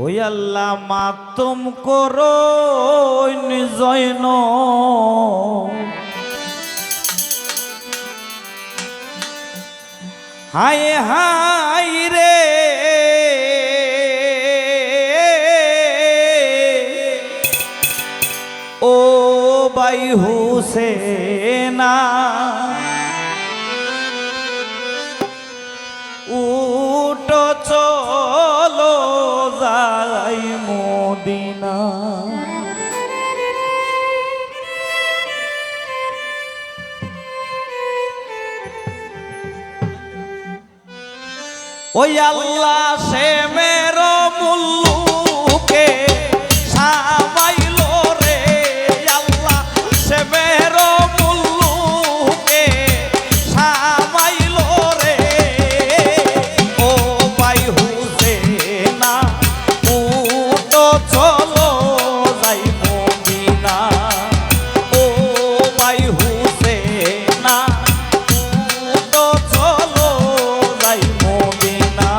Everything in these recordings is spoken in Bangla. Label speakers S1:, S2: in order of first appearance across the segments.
S1: ওই আল্লাহ মাতুম করো জৈন হায় হায় রে ও ভাই হুসেনা উঠো চলো যাই মদিনা। ওই আল্লাহ সে মেরো মুল্লুকে সামাইলো রে আল্লাহ সে মেরো মুল্লুকে সামাইলো রে ও ভাই হুসেনা উঠো চলো যাই মদিনা। ও ভাই হুসেনা উঠো চলো যাই মদিনা।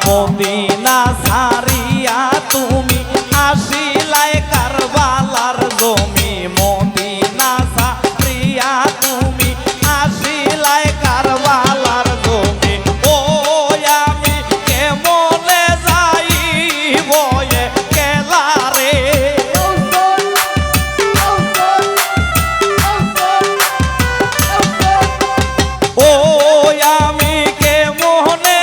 S1: মদিনা সারিয়া তুমি আসিলাই কারবালার জমি। মদিনা সারিয়া তুমি আসিলাই কারবালার জমি। ও আমি কেমনে যাইব একলা রে ও আমি কেমনে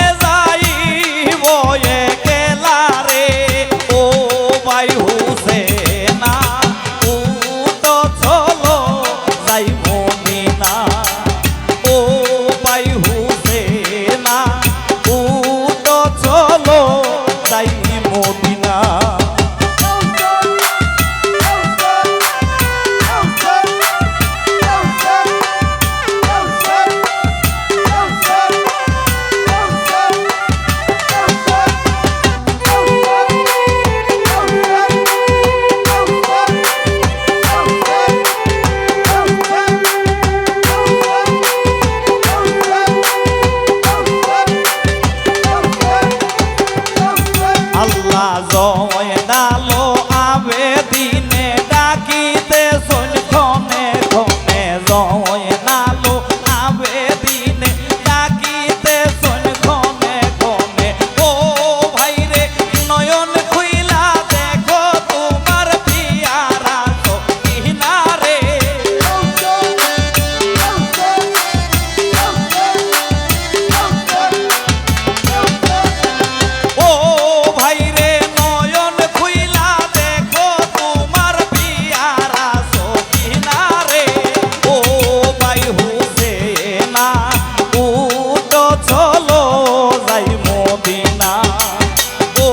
S1: একলা রে ও ভাই হুসেনা উঠো চলো যাই মদিনা। ও ভাই হুসেনা উঠো চলো যাই মদিনা। আল্লাহ জয়নালো আবেদিনে ডাকিতে শোন ক্ষণে ক্ষণে। জয়নালো আবেদিনে ডাকিতে শোন ক্ষণে ক্ষণে। ও ভাই রে নয়ন খুইলা দেখো তোমার পিয়ারা সখিনা রে ও ভাই রে নয়ন খুইলা দেখো তোমার পিয়ারা সখিনা রে ও ভাই হুসেনা উঠো চলো যাই মদিনা। ও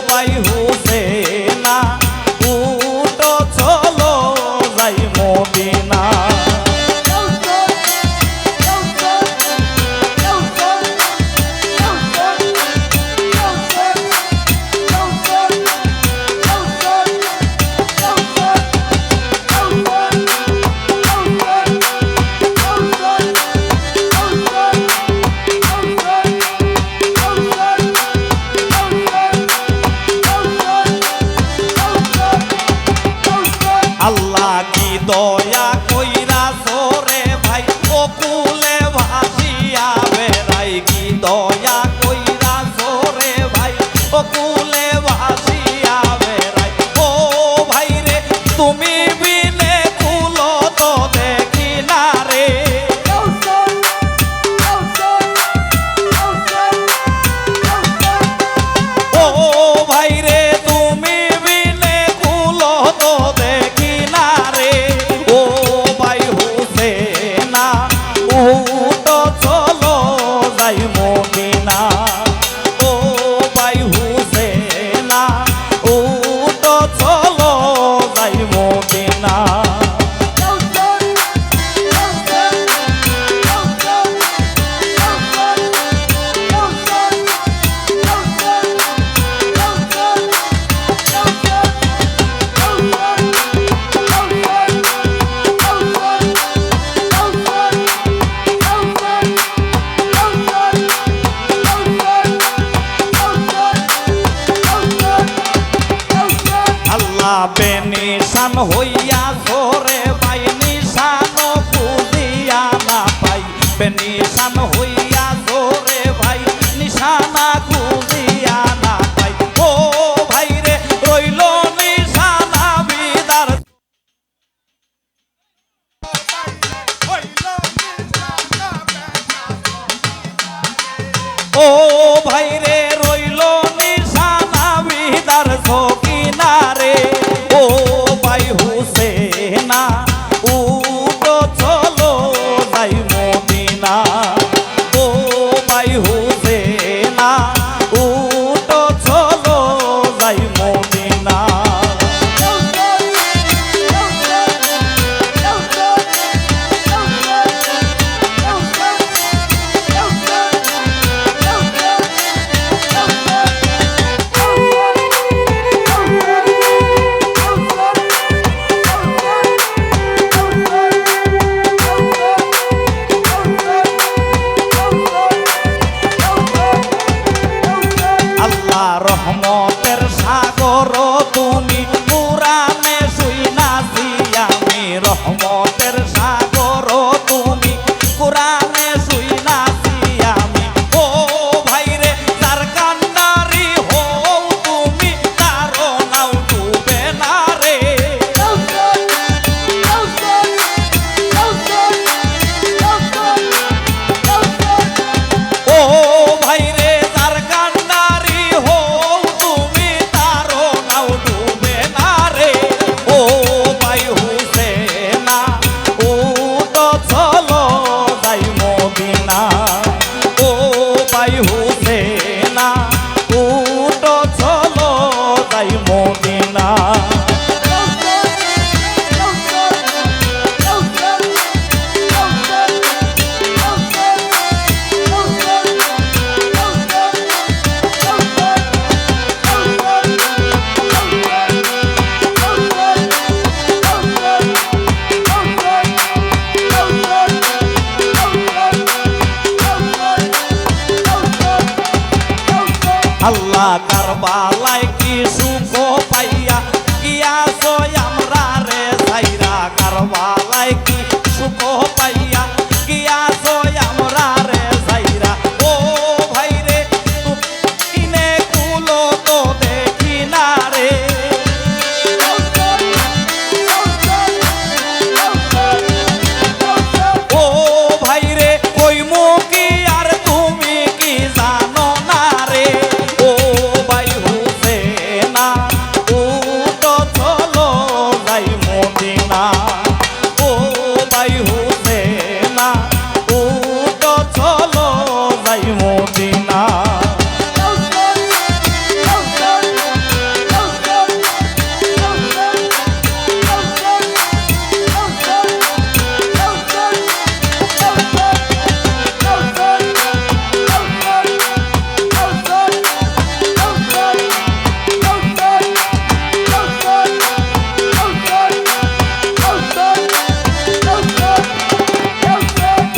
S1: ভাই হুসেনা উঠো চলো যাই মদিনা। আল্লাহ কি দয়া কইরা সোরে ভাই বকুলে ভাসিয়া বেড়াই। কি দয়া কইরা সোরে ভাই বকুলে ভাসিয়া বেড়াই। ও ভাই রে তুমি বিনে কুলো তো দেখি না রে ও ভাই রে তুমি বিনে কুলো তো দেখি না রে ও নিশান হইয়া সোরে ভাই নিশান খুঁজিয়া না পাই নিশান হইয়া সোরে ভাই নিশানা খুঁজিয়া না পাই ও ভাই রে রইল নিশানা বিদার ও ভাই রে রইল নিশানা বিদার কিনারে ও ভাই হুসেনা উটো চলো যাই মদিনা ও ভাই হুসেনা উটো চলো যাই মদিনা রহমতের সাগর তুমি পুরাণে শুইনাছি আমি রহমতের সাগর তুমি পুরাণে শুইনাছি আমি ও ভাই রে তার কান্ডারি হও তুমি তার নাও ডুবে না রে ও ভাই রে তার কান্ডারি হও তুমি তার নাও ডুবে না রে ও ভাই হুসেনা উটো চলো যাই মদিনা ও ভাই হুসেনা উটো চলো যাই মদিনা আল্লাহ কারবালায় কি সুখ পাইয়া গিয়াছো আমরা রে সাইরা কারবালায় কি সুখ পাইয়া গিয়াছো আমরা রে সাইরা ও ভাই রে কিনে কুলো তো দেখি না রে ও ভাই রে কই মুকি আর তুমি কি জানো না রে ও ভাই হুসেনা উটো চলো যাই মদিনা ও ভাই হুসেনা উটো চলো যাই মদিনা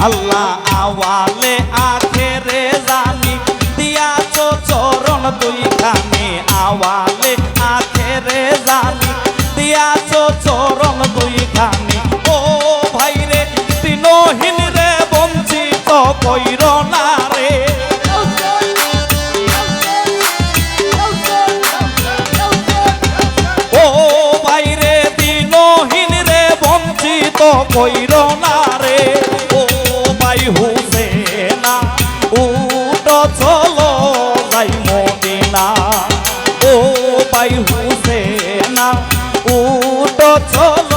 S1: আল্লাহ আওয়ালে আখেরে জানি দিয়াছো চরণ দুইখানি আওয়ালে আখেরে জানি দিয়াছো চরণ দুইখানি ও ভাই রে দিনহীন রে বঞ্চিত কইর না রে ও ভাই রে দিনহীন রে বঞ্চিত কইর না রে ও ভাই হুসেনা উটো চলো যাই মদিনা ও ভাই হুসেনা উটো চলো